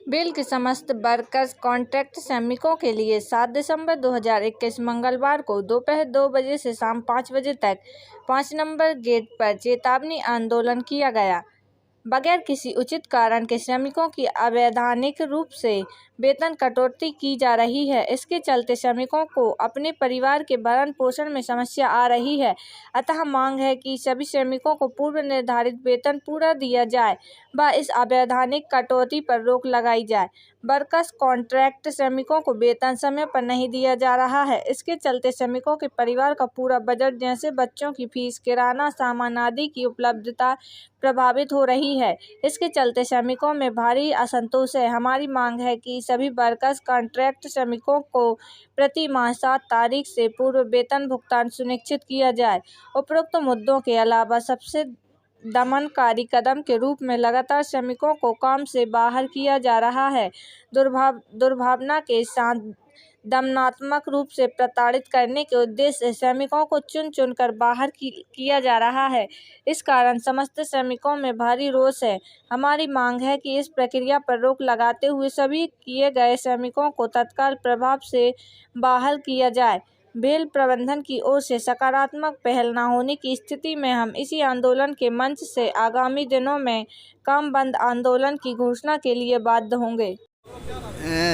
Bell के समस्त workers contract श्रमिकों के लिए 7 दिसंबर 2021 मंगलवार को दोपहर 2 बजे से शाम 5 बजे तक 5 नंबर गेट पर चेतावनी आंदोलन किया गया। बगैर किसी उचित कारण के श्रमिकों की अवैधानिक रूप से वेतन कटौती की जा रही है। इसके चलते श्रमिकों को अपने परिवार के भरण पोषण में समस्या आ रही है। अतः मांग है कि सभी श्रमिकों को पूर्व निर्धारित वेतन पूरा दिया जाए व इस अवैधानिक कटौती पर रोक लगाई जाए। वर्कर्स कॉन्ट्रैक्ट श्रमिकों को वेतन समय पर नहीं दिया जा रहा है। इसके चलते श्रमिकों के परिवार का पूरा बजट जैसे बच्चों की फीस, किराना सामान आदि की उपलब्धता प्रभावित हो रही है। इसके चलते श्रमिकों में भारी असंतोष है। हमारी मांग है कि सभी वर्कर्स कॉन्ट्रैक्ट श्रमिकों को प्रति माह 7 तारीख से पूर्व वेतन भुगतान सुनिश्चित किया जाए। उपरोक्त मुद्दों के अलावा सबसे दमनकारी कदम के रूप में लगातार श्रमिकों को काम से बाहर किया जा रहा है। दुर्भावना के साथ दमनात्मक रूप से प्रताड़ित करने के उद्देश्य से श्रमिकों को चुन चुन कर बाहर किया जा रहा है। इस कारण समस्त श्रमिकों में भारी रोष है। हमारी मांग है कि इस प्रक्रिया पर रोक लगाते हुए सभी किए गए श्रमिकों को तत्काल प्रभाव से बहाल किया जाए। भेल प्रबंधन की ओर से सकारात्मक पहल न होने की स्थिति में हम इसी आंदोलन के मंच से आगामी दिनों में काम बंद आंदोलन की घोषणा के लिए बाध्य होंगे।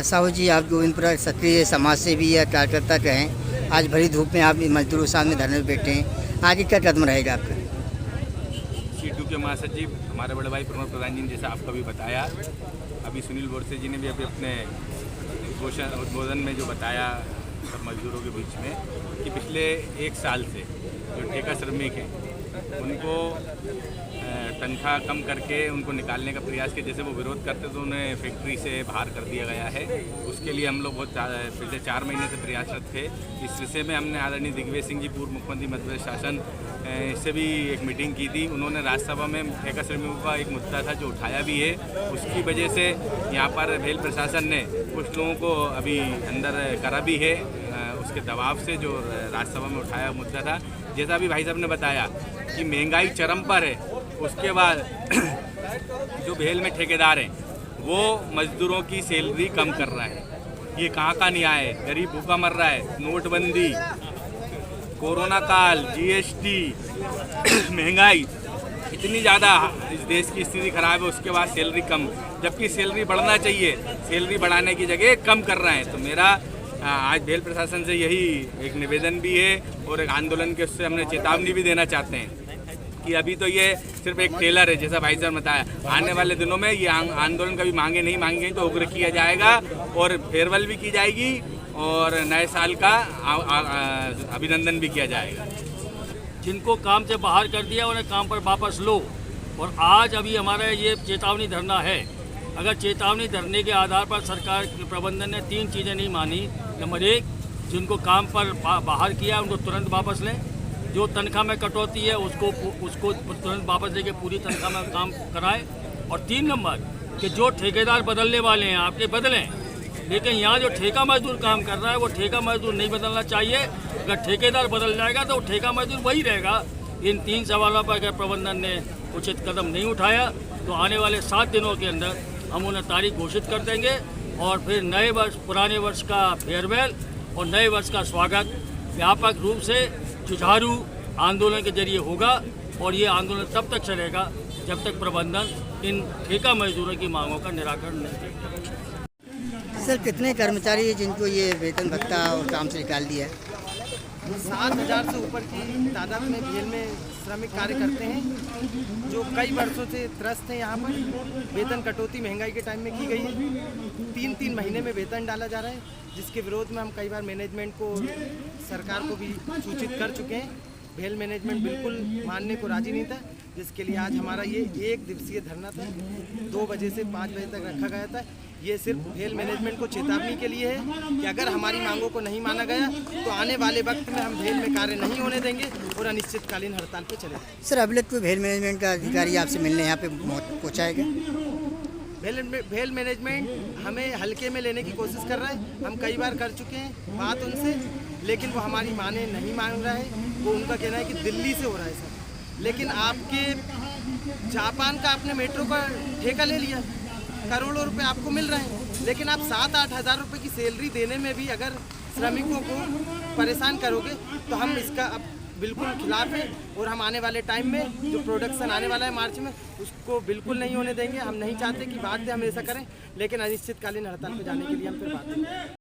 साहू जी, आप गोविंदपुरा सक्रिय समाज सेवी या कार्यकर्ता हैं। आज भरी धूप में आप मजदूरों के सामने धरने पर बैठे हैं, आगे क्या कदम रहेगा आपका? C2 के महासचिव हमारे बड़े भाई प्रमोद प्रधान जी ने जैसा आपका भी बताया, अभी सुनील बोरसे जी ने भी अभी अपने उद्बोधन में जो बताया सब मजदूरों के बीच में कि पिछले 1 साल से जो ठेका श्रमिक हैं उनको तनख्वाह कम करके उनको निकालने का प्रयास किया। जैसे वो विरोध करते तो उन्हें फैक्ट्री से बाहर कर दिया गया है। उसके लिए हम लोग बहुत पिछले 4 महीने से प्रयासरत थे। इस विषय में हमने आदरणीय दिग्विजय सिंह जी, पूर्व मुख्यमंत्री मध्य प्रदेश शासन, से भी एक मीटिंग की थी। उन्होंने राज्यसभा में ठेका श्रमिकों का एक मुद्दा था जो उठाया भी है। उसकी वजह से यहाँ पर भेल प्रशासन ने कुछ लोगों को अभी अंदर करा भी है, उसके दबाव से जो राज्यसभा में उठाया मुद्दा था। जैसा अभी भाई साहब ने बताया कि महंगाई चरम पर है, उसके बाद जो भेल में ठेकेदार हैं वो मजदूरों की सैलरी कम कर रहा है। ये कहाँ का न्याय है? गरीब भूखा मर रहा है। नोटबंदी, कोरोना काल, GST, महंगाई इतनी ज़्यादा, इस देश की स्थिति खराब है, उसके बाद सैलरी कम, जबकि सैलरी बढ़ना चाहिए, सैलरी बढ़ाने की जगह कम कर रहे हैं। तो मेरा आज भेल प्रशासन से यही एक निवेदन भी है और एक आंदोलन के उससे हमने चेतावनी भी देना चाहते हैं कि अभी तो ये सिर्फ एक टेलर है, जैसा भाई साहब बताया। आने वाले दिनों में ये आंदोलन कभी मांगे नहीं मांगे तो उग्र किया जाएगा और फेयरवेल भी की जाएगी और नए साल का अभिनंदन भी किया जाएगा। जिनको काम से बाहर कर दिया उन्हें काम पर वापस लो। और आज अभी हमारा ये चेतावनी धरना है। अगर चेतावनी धरने के आधार पर सरकार के प्रबंधन ने 3 चीज़ें नहीं मानी। नंबर 1, जिनको काम पर बाहर किया उनको तुरंत वापस लें। जो तनख्वाह में कटौती है उसको तुरंत वापस लेके पूरी तनख्वाह में काम कराएं। और 3 नंबर कि जो ठेकेदार बदलने वाले हैं आपके बदलें, लेकिन यहाँ जो ठेका मजदूर काम कर रहा है वो ठेका मजदूर नहीं बदलना चाहिए। अगर ठेकेदार बदल जाएगा तो ठेका मजदूर वही रहेगा। इन 3 सवालों पर अगर प्रबंधन ने उचित कदम नहीं उठाया तो आने वाले 7 दिनों के अंदर हम उन्हें तारीख घोषित कर देंगे और फिर नए वर्ष, पुराने वर्ष का फेयरवेल और नए वर्ष का स्वागत व्यापक रूप से जुझारू आंदोलन के जरिए होगा। और ये आंदोलन तब तक चलेगा जब तक प्रबंधन इन ठेका मजदूरों की मांगों का निराकरण नहीं करेगा। सर, कितने कर्मचारी हैं जिनको ये वेतन भत्ता और काम से निकाल दिया है? 7,000 से ऊपर की तादाद में भेल में श्रमिक कार्य करते हैं जो कई वर्षों से त्रस्त हैं। यहाँ पर वेतन कटौती महंगाई के टाइम में की गई है। 3-3 महीने में वेतन डाला जा रहा है, जिसके विरोध में हम कई बार मैनेजमेंट को, सरकार को भी सूचित कर चुके हैं। भेल मैनेजमेंट बिल्कुल मानने को राजी नहीं था, जिसके लिए आज हमारा ये 1 दिवसीय धरना था। 2 बजे से 5 बजे तक रखा गया था। ये सिर्फ भेल मैनेजमेंट को चेतावनी के लिए है कि अगर हमारी मांगों को नहीं माना गया तो आने वाले वक्त में हम भेल में कार्य नहीं होने देंगे और अनिश्चितकालीन हड़ताल पे चले जाएंगे। सर, अभी तक कोई भेल मैनेजमेंट का अधिकारी आपसे मिलने यहाँ पे पहुँचाएगा? भेल मैनेजमेंट हमें हल्के में लेने की कोशिश कर रहा है। हम कई बार कर चुके हैं बात उनसे, लेकिन वो हमारी माने नहीं मान रहा है। वो उनका कहना है कि दिल्ली से हो रहा है सर, लेकिन आपके जापान का आपने मेट्रो का ठेका ले लिया, करोड़ों रुपए आपको मिल रहे हैं, लेकिन आप 7-8 हज़ार रुपये की सैलरी देने में भी अगर श्रमिकों को परेशान करोगे तो हम इसका अब बिल्कुल खिलाफ है। और हम आने वाले टाइम में जो प्रोडक्शन आने वाला है मार्च में, उसको बिल्कुल नहीं होने देंगे। हम नहीं चाहते कि बाध्य हम ऐसा करें, लेकिन अनिश्चितकालीन हड़ताल पर जाने के लिए हम फिर बात करेंगे।